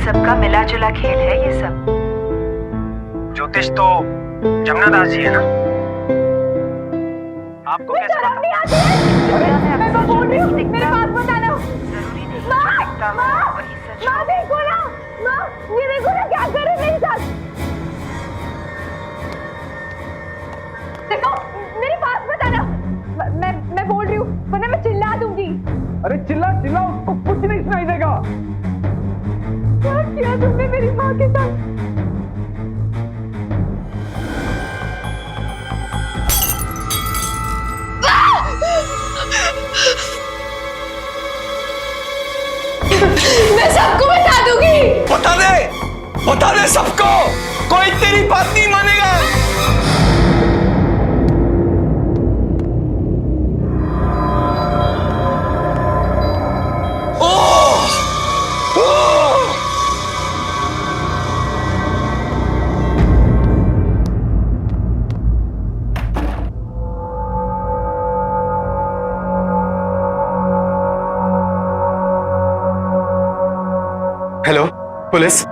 सबका मिला जुला खेल है ये सब। ज्योतिष तो जमुना दास जी है ना? आपको कैसे शर्म नहीं आती है? मैं तो बोल रही हूँ, मेरे पास मत आना। जरूरी नहीं माँ, जो दिखता हो माँ, वही सच माँ हो। देखो ना, माँ ये देखो ना क्या कर रहे मेरे साथ। देखो मेरे पास मत आना। मैं बोल रही हूँ वरना मैं चिल्ला दूंगी। अरे चिल्ला चिल्ला, उसको कुछ नहीं सुनाई देगा। क्या किया तुमने मेरी माँ के साथ? मैं सबको बता दूंगी। बता दे सबको, कोई तेरी बात नहीं मानेगा। Hello police.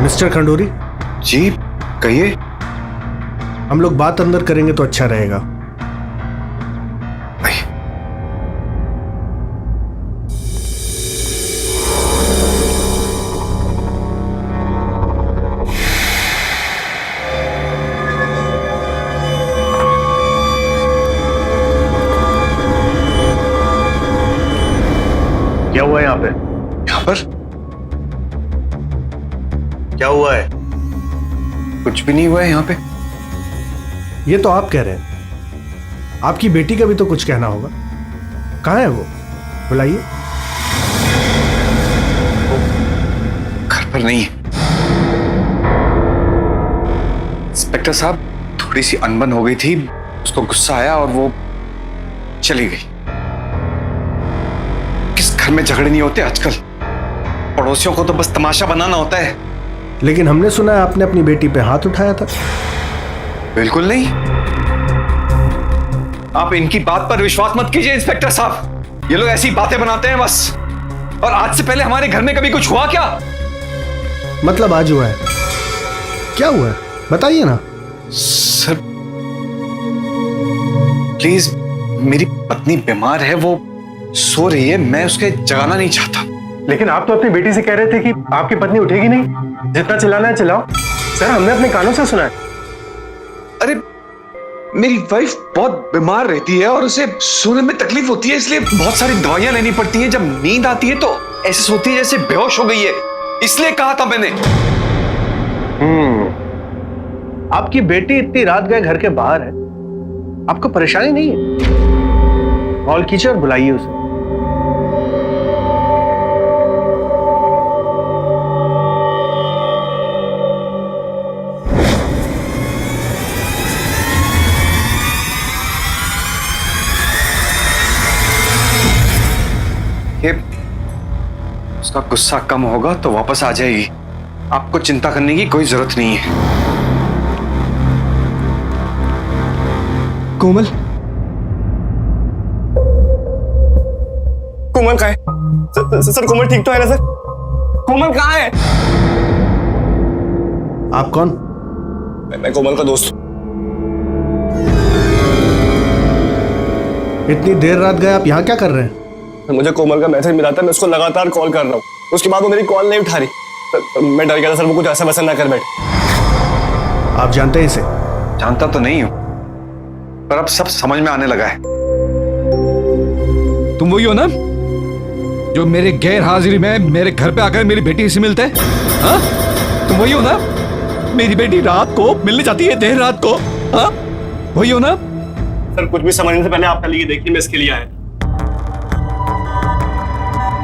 मिस्टर खंडूरी जी कहिए। हम लोग बात अंदर करेंगे तो अच्छा रहेगा। क्या हुआ यहाँ पे? यहाँ पर क्या हुआ है? कुछ भी नहीं हुआ है यहाँ पे। ये तो आप कह रहे हैं, आपकी बेटी का भी तो कुछ कहना होगा। कहाँ है वो? बुलाइए। घर पर नहीं है। इंस्पेक्टर साहब, थोड़ी सी अनबन हो गई थी, उसको गुस्सा आया और वो चली गई। किस घर में झगड़े नहीं होते आजकल? पड़ोसियों को तो बस तमाशा बनाना होता है। लेकिन हमने सुना है आपने अपनी बेटी पे हाथ उठाया था। बिल्कुल नहीं। आप इनकी बात पर विश्वास मत कीजिए इंस्पेक्टर साहब, ये लोग ऐसी बातें बनाते हैं बस। और आज से पहले हमारे घर में कभी कुछ हुआ क्या? मतलब आज हुआ है? क्या हुआ है बताइए ना। सर प्लीज, मेरी पत्नी बीमार है, वो सो रही है, मैं उसके जगाना नहीं चाहता। लेकिन आप तो अपनी बेटी से कह रहे थे कि आपकी पत्नी उठेगी नहीं, जितना चिल्लाना है चिल्लाओ। सर हमने अपने कानों से सुना है। अरे मेरी वाइफ बहुत बीमार रहती है और उसे सोने में तकलीफ होती है, इसलिए बहुत सारी दवाइयां लेनी पड़ती हैं। जब नींद आती है तो ऐसे सोती है जैसे बेहोश हो गई है, इसलिए कहा था मैंने। आपकी बेटी इतनी रात गए घर के बाहर है, आपको परेशानी नहीं है? कॉल कीजिए और बुलाइए उसे। उसका गुस्सा कम होगा तो वापस आ जाएगी। आपको चिंता करने की कोई जरूरत नहीं है। कोमल, कोमल कहाँ है? सर कोमल ठीक तो है ना सर? कोमल कहाँ है? आप कौन? मैं कोमल का दोस्त। इतनी देर रात गए आप यहाँ क्या कर रहे हैं? मुझे कोमल का मैसेज मिला था, मैं उसको लगातार कॉल कर रहा हूँ, उसके बाद वो मेरी कॉल नहीं उठा रही। मैं डर गया था सर, वो कुछ ऐसा वैसा ना कर बैठे। आप जानते हैं इसे? जानता तो नहीं हूं, पर अब सब समझ में आने लगा है। तुम वही हो ना जो मेरे गैर हाजिरी में मेरे घर पे आकर मेरी बेटी से मिलते हैं? हाँ, तुम वही हो ना? मेरी बेटी रात को मिलने जाती है, देर रात को। हाँ, वही हो ना? सर कुछ भी समझने से पहले आप पहले ये देखिए मैं इसके लिए आया।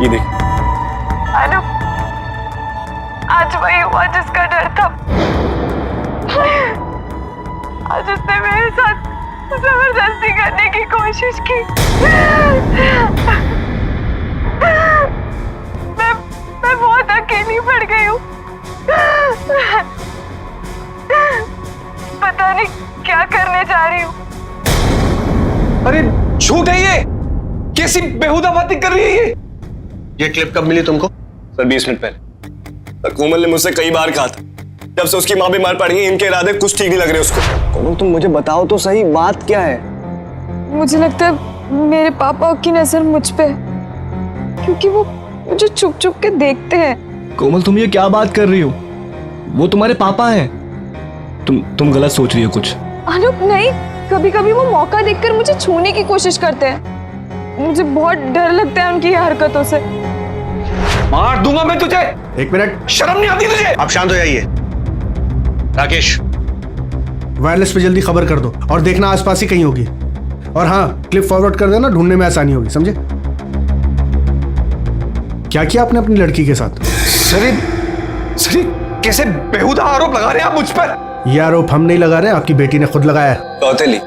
ये देखिए। अनु, आज वही हुआ जिसका डर था। आज उसने मेरे साथ जबरदस्ती करने की कोशिश की। मैं बहुत अकेली पड़ गई हूँ। पता नहीं क्या करने जा रही हूँ। अरे झूठ है ये, कैसी बेहुदा बातें कर रही है ये क्लिप कब मिली तुमको? सर 20 मिनट पहले। सर कोमल ने मुझसे कई बार कहा था, जब से उसकी माँ बीमार पड़ गई इनके इरादे कुछ ठीक नहीं लग रहे उसको। कोमल तुम मुझे बताओ तो सही, बात क्या है? मुझे लगता है मेरे पापा की नजर मुझ पे है, क्योंकि वो मुझे छुप छुप के देखते हैं। कोमल तुम ये क्या बात कर रही हो? वो तुम्हारे पापा हैं। तुम गलत सोच रही हो कुछ। अनूप नहीं, कभी कभी वो मौका देखकर मुझे छूने की कोशिश करते हैं। मुझे बहुत डर लगता है उनकी हरकतों से। मार दूंगा मैं तुझे। एक मिनट, शर्म नहीं आती तुझे? आप शांत हो जाइए। राकेश, वायरलेस पे जल्दी खबर कर दो और देखना आसपास ही कहीं होगी। और हाँ, क्लिप फॉरवर्ड कर देना, ढूंढने में आसानी होगी, समझे? क्या किया आपने अपनी लड़की के साथ? सर कैसे बेहुदा आरोप लगा रहे हैं आप मुझ पर? ये आरोप हम नहीं लगा रहे, आपकी बेटी ने खुद लगाया है। सौतेली,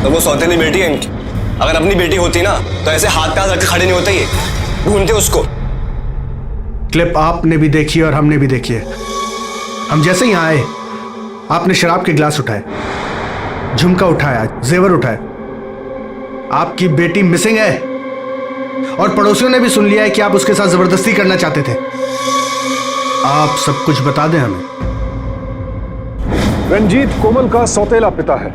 तो वो सौतेली बेटी है इनकी। अगर अपनी बेटी होती ना तो ऐसे हाथ पे हाथ रख के खड़े नहीं होते, ये ढूंढते उसको। क्लिप आपने भी देखी और हमने भी देखी है। हम जैसे यहाँ आए, आपने शराब के गिलास उठाए, झुमका उठाया, जेवर उठाए। आपकी बेटी मिसिंग है और पड़ोसियों ने भी सुन लिया है कि आप उसके साथ जबरदस्ती करना चाहते थे। आप सब कुछ बता दें हमें। रंजीत कोमल का सौतेला पिता है।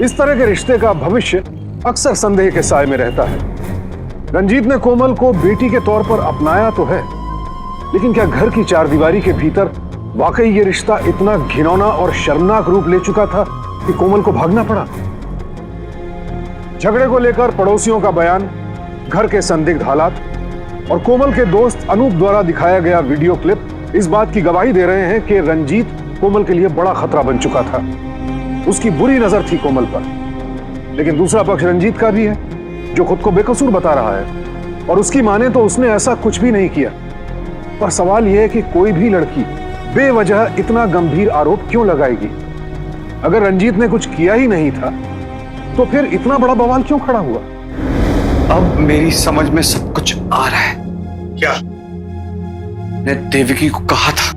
इस तरह के रिश्ते का भविष्य अक्सर संदेह के साए में रहता है। रंजीत ने कोमल को बेटी के तौर पर अपनाया तो है, लेकिन क्या घर की चारदीवारी के भीतर वाकई ये रिश्ता इतना घिनौना और शर्मनाक रूप ले चुका था कि कोमल को भागना पड़ा? झगड़े को लेकर पड़ोसियों का बयान, घर के संदिग्ध हालात और कोमल के दोस्त अनूप द्वारा दिखाया गया वीडियो क्लिप इस बात की गवाही दे रहे हैं कि रंजीत कोमल के लिए बड़ा खतरा बन चुका था। उसकी बुरी नजर थी कोमल पर, लेकिन दूसरा पक्ष रंजीत का भी है, जो खुद को बेकसूर बता रहा है। और उसकी माने तो उसने ऐसा कुछ भी नहीं किया। पर सवाल यह है कि कोई भी लड़की बेवजह इतना गंभीर आरोप क्यों लगाएगी? अगर रंजीत ने कुछ किया ही नहीं था तो फिर इतना बड़ा बवाल क्यों खड़ा हुआ? अब मेरी समझ में सब कुछ आ रहा है। क्या? मैंने देवकी को कहा था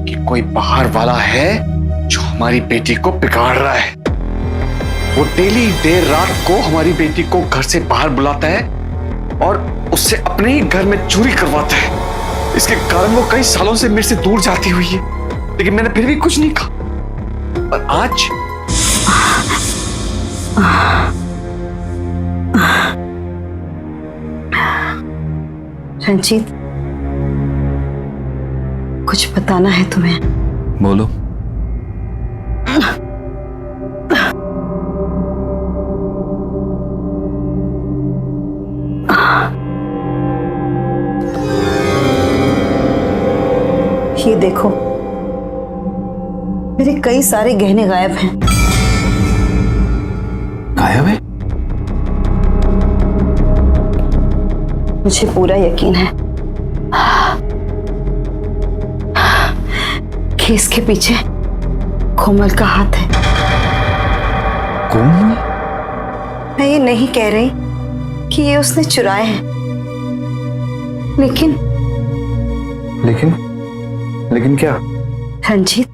कि कोई बाहर वाला है जो हमारी बेटी को बिगाड़ रहा है। वो डेली देर रात को हमारी बेटी को घर से बाहर बुलाता है और उससे अपने ही घर में चोरी करवाता है। इसके कारण वो कई सालों से मेरे से दूर जाती हुई है, लेकिन मैंने फिर भी कुछ नहीं कहा। और आज रंजीत, कुछ बताना है तुम्हें। बोलो। ये देखो, मेरे कई सारे गहने गायब हैं। गायब है? मुझे पूरा यकीन है कि इसके पीछे कोमल का हाथ है। कोमल? मैं ये नहीं कह रही कि ये उसने चुराए हैं, लेकिन लेकिन क्या? रंजीत,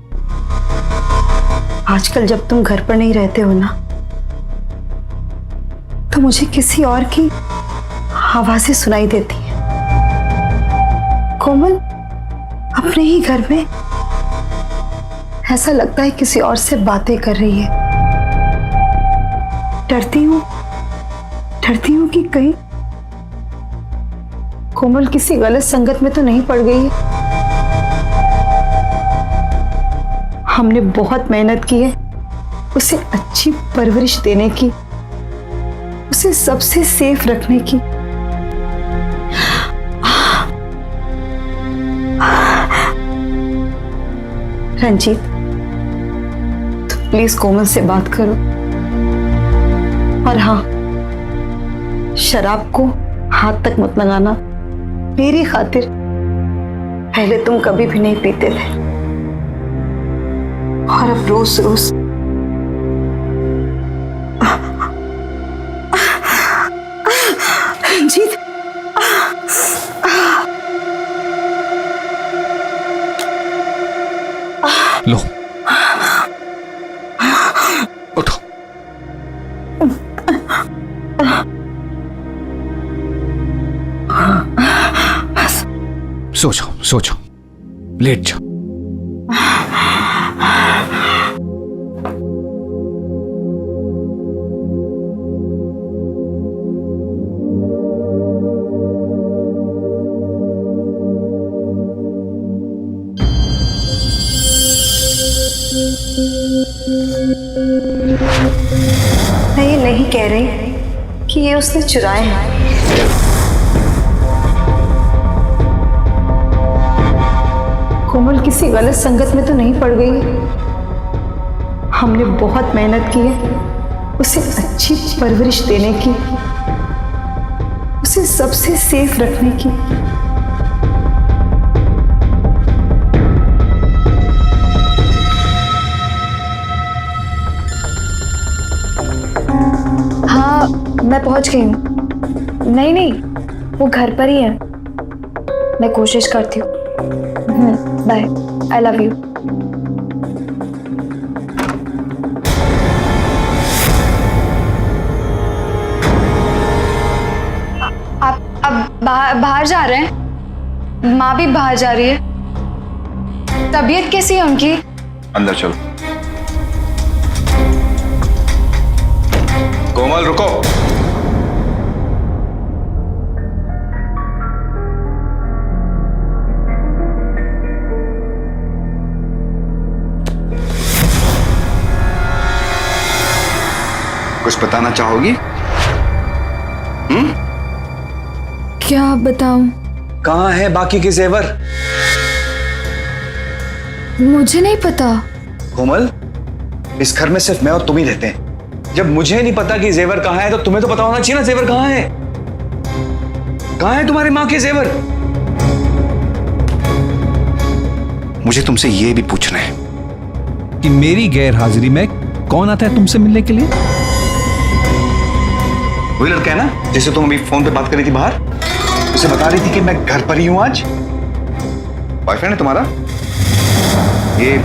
आजकल जब तुम घर पर नहीं रहते हो ना, तो मुझे किसी और की आवाजें सुनाई देती हैं। कोमल अपने ही घर में, ऐसा लगता है किसी और से बातें कर रही है। डरती हूँ कि कहीं कोमल किसी गलत संगत में तो नहीं पड़ गई है। हमने बहुत मेहनत की है उसे अच्छी परवरिश देने की, उसे सबसे सेफ रखने की। रंजीत, तो प्लीज कोमल से बात करो। और हाँ, शराब को हाथ तक मत लगाना, मेरी खातिर। पहले तुम कभी भी नहीं पीते थे, और अब रोज रोज। रंजीत, लो, उठो। सो जाओ, लेट जाओ। मैं ये नहीं कह रही कि ये उसने चुराए हैं, कोमल किसी गलत संगत में तो नहीं पड़ गई। हमने बहुत मेहनत की है उसे अच्छी परवरिश देने की, उसे सबसे सेफ रखने की। हाँ, मैं पहुंच गई हूँ। नहीं, वो घर पर ही है। मैं कोशिश करती हूँ। Bye, I love you. आप अब बाहर जा रहे हैं? माँ भी बाहर जा रही है। तबीयत कैसी है उनकी? अंदर चलो। कोमल रुको। कुछ बताना चाहोगी? क्या बताऊं? कहाँ है बाकी के जेवर? मुझे नहीं पता। कोमल, इस घर में सिर्फ मैं और तुम ही रहते हैं। जब मुझे नहीं पता कि जेवर कहाँ है, तो तुम्हें तो पता होना चाहिए ना जेवर कहाँ है। कहाँ है तुम्हारी माँ के जेवर? मुझे तुमसे यह भी पूछना है कि मेरी गैर हाजिरी में कौन आता है तुमसे मिलने के लिए? वही लड़का है ना जिसे तुम अभी फोन पे बात कर रही थी बाहर? उसे बता रही थी कि मैं घर पर ही हूं आज। बॉयफ्रेंड है तुम्हारा? ये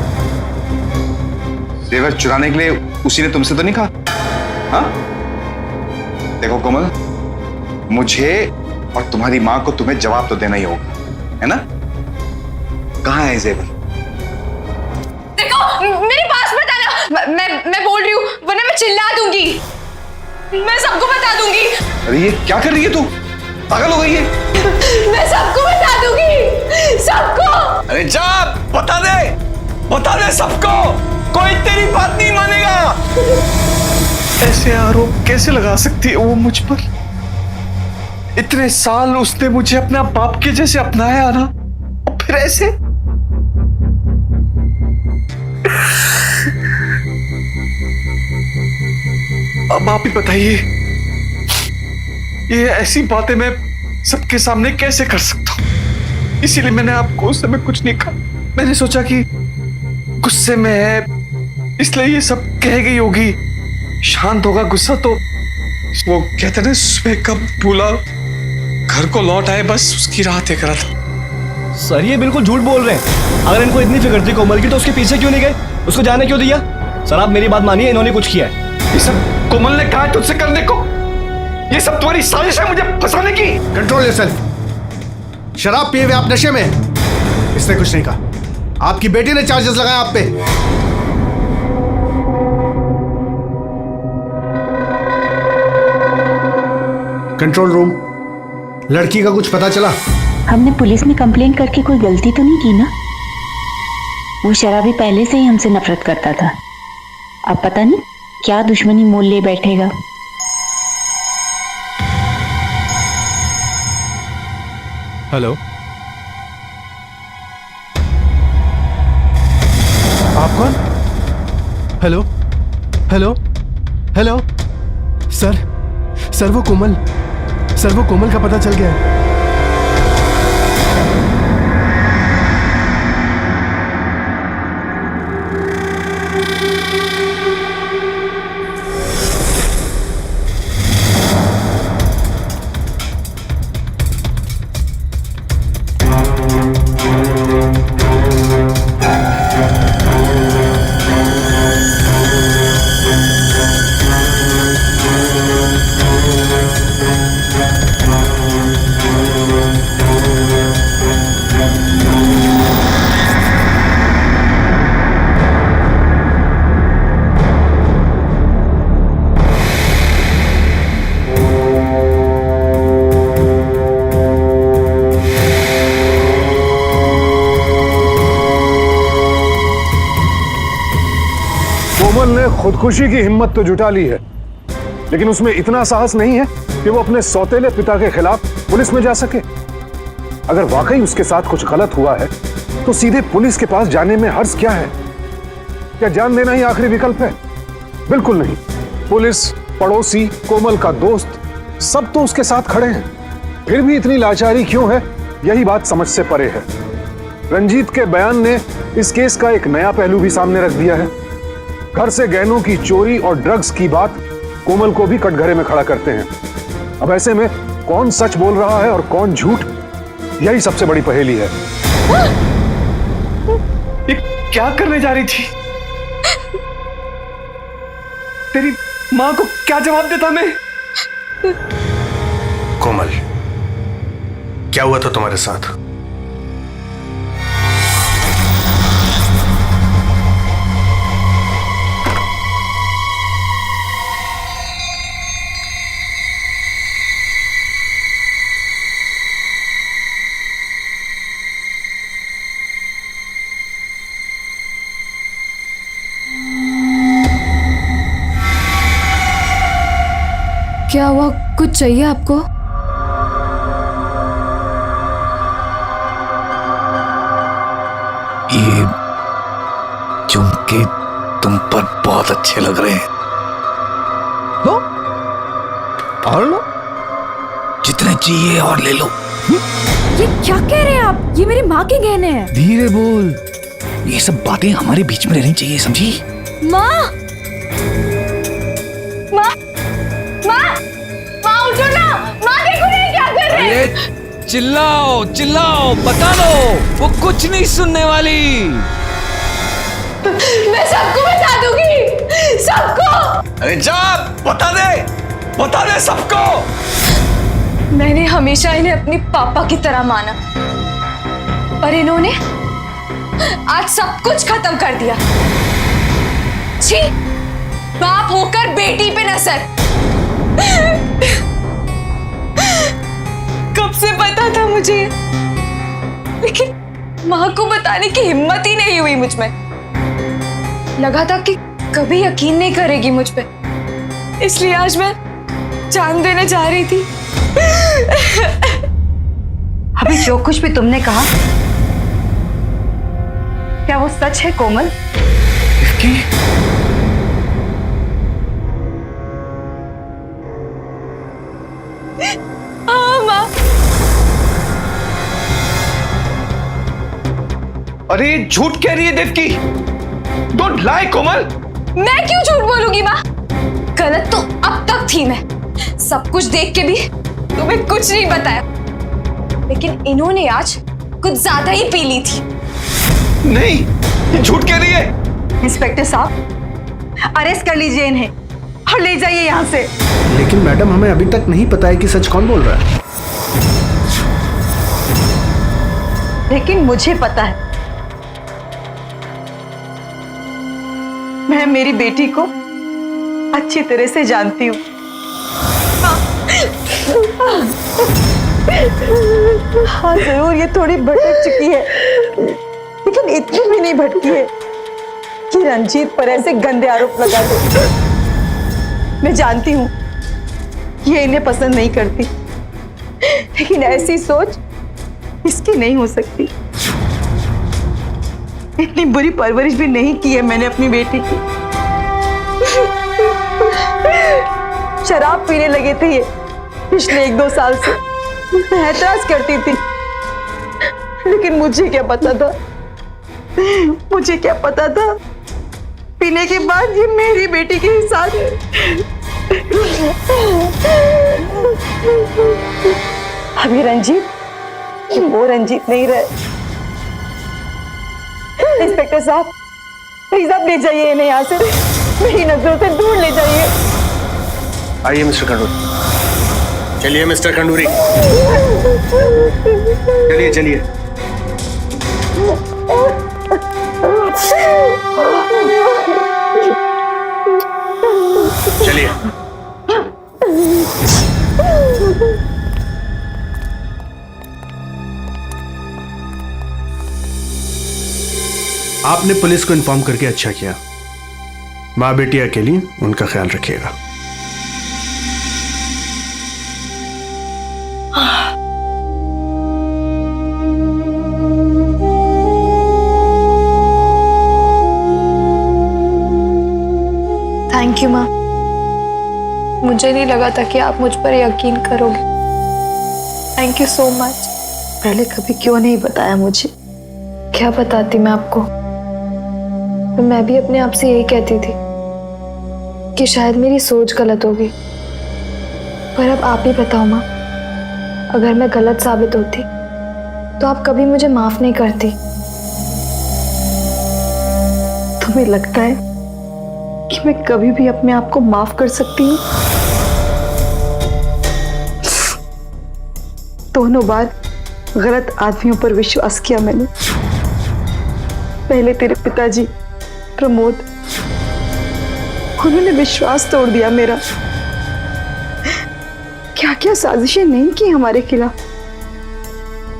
जेवर चुराने के लिए उसी ने तुमसे तो नहीं कहा? हाँ? देखो कोमल, मुझे और तुम्हारी मां को तुम्हें जवाब तो देना ही होगा, है ना? कहाँ है जेवर? देखो, मेरे पास मत आना। मैं बोल रही हूँ, वरना मैं चिल्ला दूंगी। मैं सबको बता दूंगी। अरे ये क्या कर रही है तू? पागल हो गई है? मैं सबको बता दूंगी, सबको। अरे जा, बता दे सबको। कोई तेरी बात नहीं मानेगा। ऐसे आरोप कैसे लगा सकती है वो मुझ पर? इतने साल उसने मुझे अपना बाप के जैसे अपनाया ना, और फिर ऐसे। अब आप ही बताइए, ये ऐसी बातें मैं सबके सामने कैसे कर सकता हूं? इसीलिए मैंने आपको उस समय कुछ नहीं कहा। मैंने सोचा कि गुस्से में है, इसलिए ये सब कह गई होगी, शांत होगा गुस्सा तो वो कहते ना सुबह कब भूला घर को लौट आए, बस उसकी राह देख रहा था। सर ये बिल्कुल झूठ बोल रहे हैं। अगर इनको इतनी फिक्र थी कोमल की तो उसके पीछे क्यों नहीं गए, उसको जाने क्यों दिया? सर आप मेरी बात मानिए, इन्होंने कुछ किया है। ये सब कोमल ने कहा है तुझसे करने को, ये सब तुम्हारी साजिश है मुझे फंसाने की। Control yourself. शराब पिए हुए आप नशे में हैं। इसने कुछ नहीं कहा, आपकी बेटी ने चार्जेस लगाए आप पे। कंट्रोल रूम, लड़की का कुछ पता चला? हमने पुलिस में कंप्लेंट करके कोई गलती तो नहीं की ना? वो शराबी पहले से ही हमसे नफरत करता था, अब पता नहीं क्या दुश्मनी मोल ले बैठेगा। हेलो, आप कौन? Hello, hello, hello. सर वो कोमल का पता चल गया है। कोमल ने खुदकुशी की हिम्मत तो जुटा ली है, लेकिन उसमें इतना साहस नहीं है कि वो अपने सौतेले पिता के खिलाफ पुलिस में जा सके। अगर वाकई उसके साथ कुछ गलत हुआ है तो सीधे पुलिस के पास जाने में हर्ज क्या है? क्या जान देना ही आखिरी विकल्प है? बिल्कुल नहीं। पुलिस, पड़ोसी, कोमल का दोस्त, सब तो उसके साथ खड़े हैं। फिर भी इतनी लाचारी क्यों है, यही बात समझ से परे है। रंजीत के बयान ने इस केस का एक नया पहलू भी सामने रख दिया है। घर से गहनों की चोरी और ड्रग्स की बात कोमल को भी कटघरे में खड़ा करते हैं। अब ऐसे में कौन सच बोल रहा है और कौन झूठ, यही सबसे बड़ी पहेली है। ये क्या करने जा रही थी? तेरी मां को क्या जवाब देता मैं? कोमल, क्या हुआ था तुम्हारे साथ? क्या हुआ? कुछ चाहिए आपको? ये झुमके तुम पर बहुत अच्छे लग रहे हैं। लो और लो, जितने चाहिए और ले लो। ये क्या कह रहे हैं आप? ये मेरी माँ के गहने हैं। धीरे बोल, ये सब बातें हमारे बीच में रहनी चाहिए, समझी? माँ, माँ, माँ, माँ उठो ना। माँ देखो ना ये क्या कर रहे हैं। अरे चिल्लाओ चिल्लाओ, बता दो, वो कुछ नहीं सुनने वाली। मैं सबको बता दूंगी, सबको। अरे जा, बता दे सबको। मैंने हमेशा इन्हें अपनी पापा की तरह माना, पर इन्होंने आज सब कुछ खत्म कर दिया। छी, बाप होकर बेटी पे नजर। कब से पता था मुझे, लेकिन माँ को बताने की हिम्मत ही नहीं हुई मुझ में। लगा था कि कभी यकीन नहीं करेगी मुझ पे, इसलिए आज मैं जान देने जा रही थी। अभी जो कुछ भी तुमने कहा, क्या वो सच है कोमल? हाँ माँ। अरे झूठ कह रही है देवकी। डोंट लाई कोमल। मैं क्यों झूठ बोलूंगी माँ? गलत तो अब तक थी मैं, सब कुछ देख के भी तुम्हें कुछ नहीं बताया, लेकिन इन्होंने आज कुछ ज्यादा ही पी ली थी। नहीं, ये झूठ कह रही है। इंस्पेक्टर साहब, अरेस्ट कर लीजिए इन्हें और ले जाइए यहाँ से। लेकिन मैडम, हमें अभी तक नहीं पता है कि सच कौन बोल रहा है। लेकिन मुझे पता है। मैं मेरी बेटी को अच्छी तरह से जानती हूँ। हाँ जरूर, ये थोड़ी भटक चुकी है, लेकिन इतनी भी नहीं भटकी है कि रंजीत पर ऐसे गंदे आरोप लगा दे। मैं जानती हूँ ये इन्हें पसंद नहीं करती, लेकिन ऐसी सोच इसकी नहीं हो सकती। इतनी बुरी परवरिश भी नहीं की है मैंने अपनी बेटी की। शराब पीने लगे थे ये पिछले 1-2 साल से। मैं एतराज करती थी, लेकिन मुझे क्या पता था, पीने के बाद ये मेरी बेटी के साथ अभी रंजीत वो रंजीत नहीं रहे। इंस्पेक्टर साहब, प्लीज आप ले जाइए इन्हें यहाँ से, मेरी नजरों से दूर ले जाइए। आइए मिस्टर खंडूरी। चलिए मिस्टर खंडूरी, चलिए चलिए। चलिए। आपने पुलिस को इन्फॉर्म करके अच्छा किया। माँ बेटी अकेली, उनका ख्याल रखिएगा। थैंक यू माँ। मुझे नहीं लगा था कि आप मुझ पर यकीन करोगे। Thank you so much. पहले कभी क्यों नहीं बताया मुझे? क्या बताती मैं आपको। तो मैं भी अपने आप से यही कहती थी कि शायद मेरी सोच गलत होगी। पर अब आप ही बताओ माँ, अगर मैं गलत साबित होती तो आप कभी मुझे माफ नहीं करती। तुम्हें लगता है कि मैं कभी भी अपने आप को माफ कर सकती हूँ? दोनों बार गलत आदमियों पर विश्वास किया मैंने। पहले तेरे पिताजी प्रमोद, उन्होंने विश्वास तोड़ दिया मेरा। क्या क्या साजिशें नहीं की हमारे खिलाफ।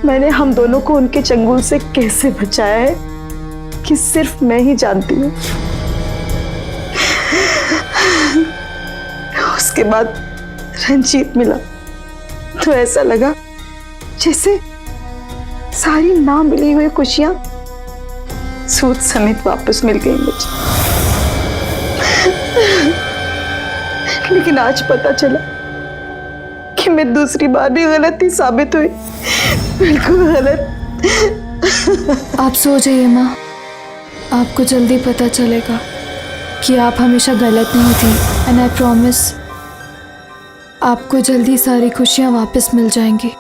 मैंने हम दोनों को उनके चंगुल से कैसे बचाया है कि सिर्फ मैं ही जानती हूँ। उसके बाद रंजीत मिला तो ऐसा लगा जैसे सारी ना मिली हुई खुशियां सूद समेत वापस मिल गई मुझे। लेकिन आज पता चला कि मैं दूसरी बार भी गलत ही साबित हुई, बिल्कुल गलत। आप सो जाइए माँ, आपको जल्दी पता चलेगा कि आप हमेशा गलत नहीं थी। एंड आई प्रॉमिस आपको जल्दी सारी खुशियाँ वापस मिल जाएंगी।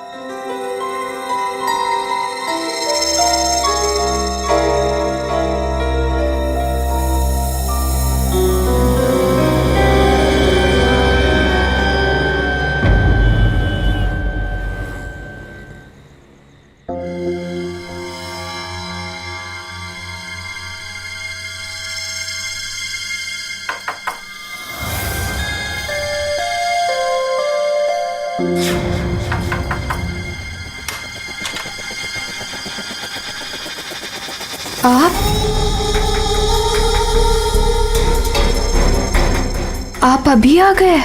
आप अभी आ गए?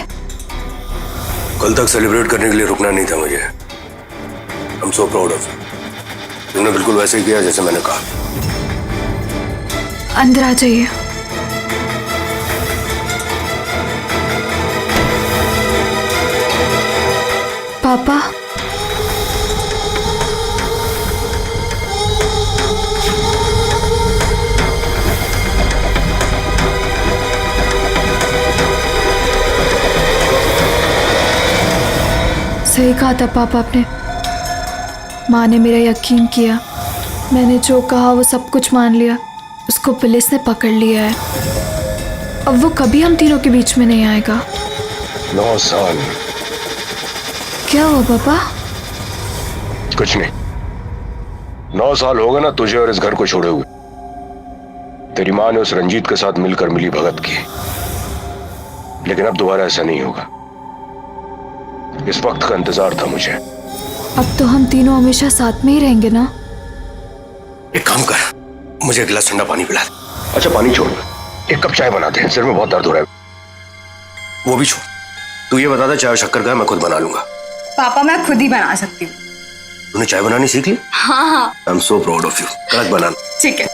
कल तक सेलिब्रेट करने के लिए रुकना नहीं था मुझे। I'm so proud of you। तुमने बिल्कुल वैसे ही किया जैसे मैंने कहा। अंदर आ जाइए। पापा, सही कहा था पापा आपने। माँ ने मेरा यकीन किया, मैंने जो कहा वो सब कुछ मान लिया। उसको पुलिस ने पकड़ लिया है। अब वो कभी हम तीनों के बीच में नहीं आएगा। 9 साल। क्या हुआ पापा? कुछ नहीं। 9 साल हो गए ना तुझे और इस घर को छोड़े हुए। तेरी माँ ने उस रंजीत के साथ मिलकर मिली भगत की, लेकिन अब दोबारा ऐसा नहीं होगा। इस वक्त का इंतजार था मुझे। अब तो हम तीनों हमेशा साथ में ही रहेंगे ना? एक काम कर, मुझे एक गिलास ठंडा पानी पिला दे। अच्छा पानी छोड़, एक कप चाय बना दे, सिर में बहुत दर्द हो रहा है। वो भी छोड़, तू ये बता दे चाय और शक्कर का है, मैं खुद बना लूंगा। पापा मैं खुद ही बना सकती हूँ। तूने चाय बनानी सीख ली? हाँ हाँ I am so proud of you. कड़क बनाना। ठीक है।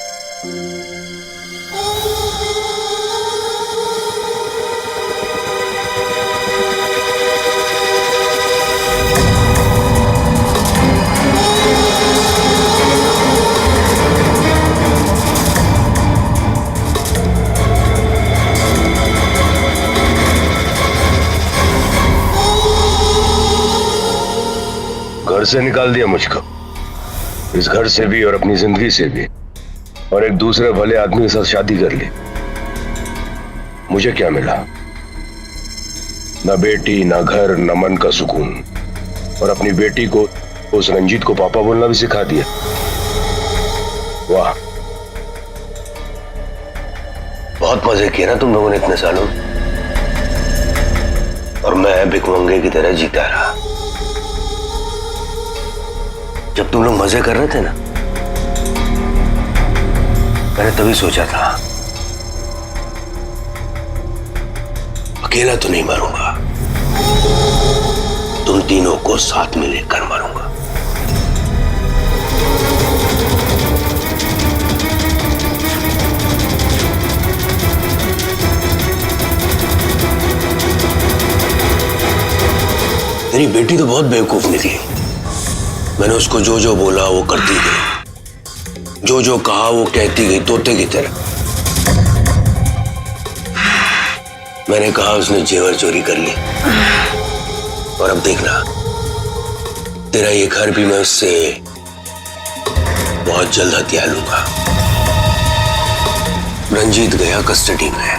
घर से निकाल दिया मुझको, इस घर से भी और अपनी जिंदगी से भी, और एक दूसरे भले आदमी के साथ शादी कर ली। मुझे क्या मिला? ना बेटी, ना घर, ना मन का सुकून। और अपनी बेटी को, उस रंजीत को पापा बोलना भी सिखा दिया। वाह, बहुत मजे किए ना तुम लोगों ने इतने सालों, और मैं भिखमंगे की तरह जीता रहा। जब तुम लोग मजे कर रहे थे ना, मैंने तभी सोचा था अकेला तो नहीं मारूंगा, तुम तीनों को साथ में लेकर मारूंगा। मेरी बेटी तो बहुत बेवकूफ निकली। मैंने उसको जो जो बोला वो करती गई, जो जो कहा वो कहती गई, तोते की तरह। मैंने कहा, उसने जेवर चोरी कर ली। और अब देखना, तेरा ये घर भी मैं उससे बहुत जल्द हथिया लूंगा। रंजीत गया कस्टडी में,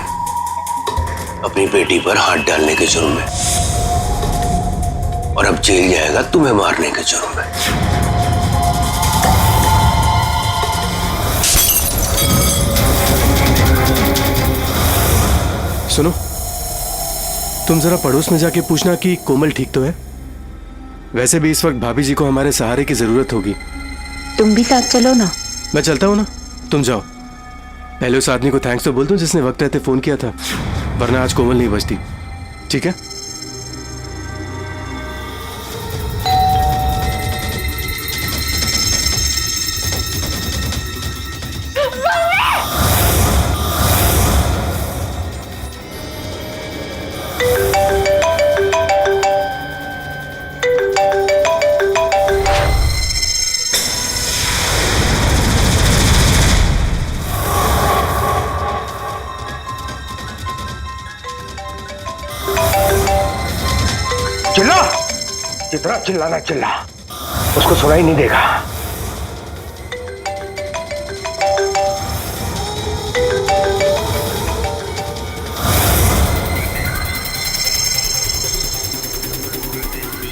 अपनी बेटी पर हाथ डालने के जुर्म में, और अब जेल जाएगा तुम्हें मारने के जुर्म में। सुनो, तुम जरा पड़ोस में जाके पूछना कि कोमल ठीक तो है। वैसे भी इस वक्त भाभी जी को हमारे सहारे की जरूरत होगी। तुम भी साथ चलो ना। मैं चलता हूँ ना, तुम जाओ। पहले उस आदमी को थैंक्स तो बोल दूं जिसने वक्त रहते फोन किया था, वरना आज कोमल नहीं बचती। ठीक है? चिल्ला, जितना चिल्लाना चिल्ला, उसको सुनाई नहीं देगा।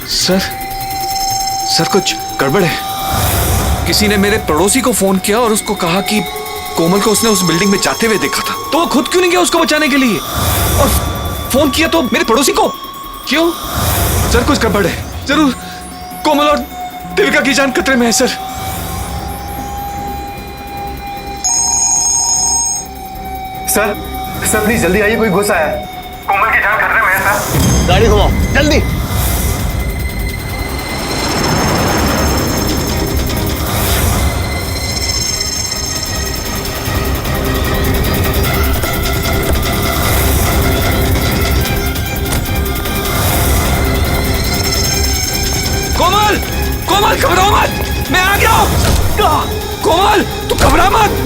सर कुछ गड़बड़ है। किसी ने मेरे पड़ोसी को फोन किया और उसको कहा कि कोमल को उसने उस बिल्डिंग में जाते हुए देखा था, तो वो खुद क्यों नहीं गया उसको बचाने के लिए? और फोन किया तो मेरे पड़ोसी को क्यों? सर कुछ गड़बड़ है, जरूर कोमल और देविका की जान खतरे में है सर। सर प्लीज जल्दी आइए, कोई घुस आया है। कोमल की जान खतरे में है सर। गाड़ी घुमाओ जल्दी। कोमल, कोमल घबराओ मत, मैं आ गया हूं। कोमल तू घबरा मत।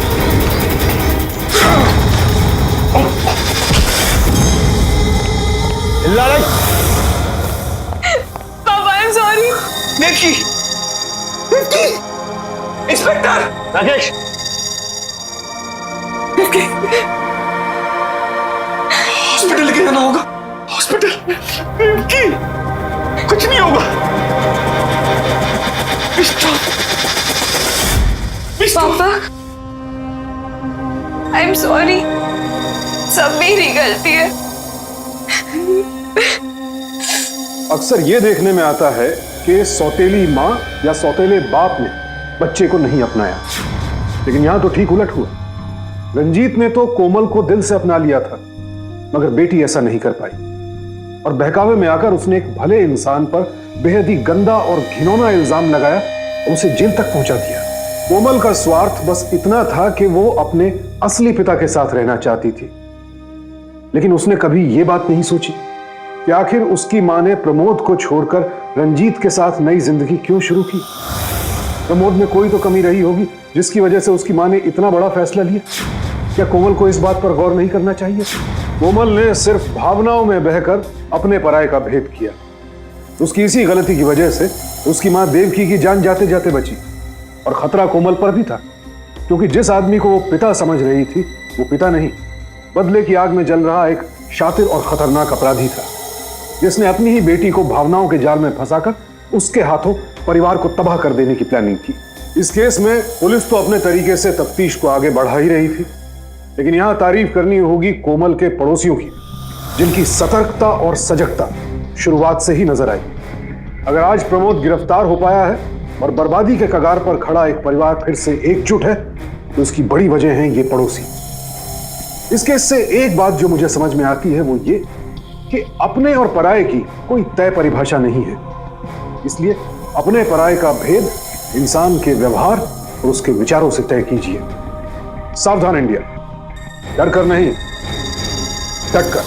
पापा I am so inspector Rakesh, hospital लेके जाना होगा। हॉस्पिटल की कुछ नहीं होगा। पापा, आई एम सॉरी, सब मेरी गलती है। अक्सर ये देखने में आता है कि सौतेली माँ या सौतेले बाप ने बच्चे को नहीं अपनाया, लेकिन यहां तो ठीक उलट हुआ। रंजीत ने तो कोमल को दिल से अपना लिया था, मगर बेटी ऐसा नहीं कर पाई और बहकावे में आकर उसने एक भले इंसान पर बेहद ही गंदा और घिनौना इल्जाम लगाया और उसे जेल तक पहुंचा दिया। कोमल का स्वार्थ बस इतना था कि वो अपने असली पिता के साथ रहना चाहती थी, लेकिन उसने कभी ये बात नहीं सोची कि आखिर उसकी मां ने प्रमोद को छोड़कर रंजीत के साथ नई जिंदगी क्यों शुरू की। प्रमोद में कोई तो कमी रही होगी जिसकी वजह से उसकी मां ने इतना बड़ा फैसला लिया। क्या कोमल को इस बात पर गौर नहीं करना चाहिए? कोमल ने सिर्फ भावनाओं में बहकर अपने पराये का भेद किया। उसकी इसी गलती की वजह से उसकी मां देवकी की जान जाते जाते बची और खतरा कोमल पर भी था, क्योंकि जिस आदमी को वो पिता समझ रही थी वो पिता नहीं, बदले की आग में जल रहा एक शातिर और खतरनाक अपराधी था, जिसने अपनी ही बेटी को भावनाओं के जाल में फंसाकर उसके हाथों परिवार को तबाह कर देने की प्लानिंग की। इस केस में पुलिस तो अपने तरीके से तफ्तीश को आगे बढ़ा ही रही थी, लेकिन यहां तारीफ करनी होगी कोमल के पड़ोसियों की, जिनकी सतर्कता और सजगता शुरुआत से ही नजर आई। अगर आज प्रमोद गिरफ्तार हो पाया है और बर्बादी के कगार पर खड़ा एक परिवार फिर से एकजुट है, तो उसकी बड़ी वजह है ये पड़ोसी। इस केस से एक बात जो मुझे समझ में आती है वो ये कि अपने और पराये की कोई तय परिभाषा नहीं है, इसलिए अपने पराये का भेद इंसान के व्यवहार और उसके विचारों से तय कीजिए। सावधान इंडिया, डर कर नहीं, डट कर।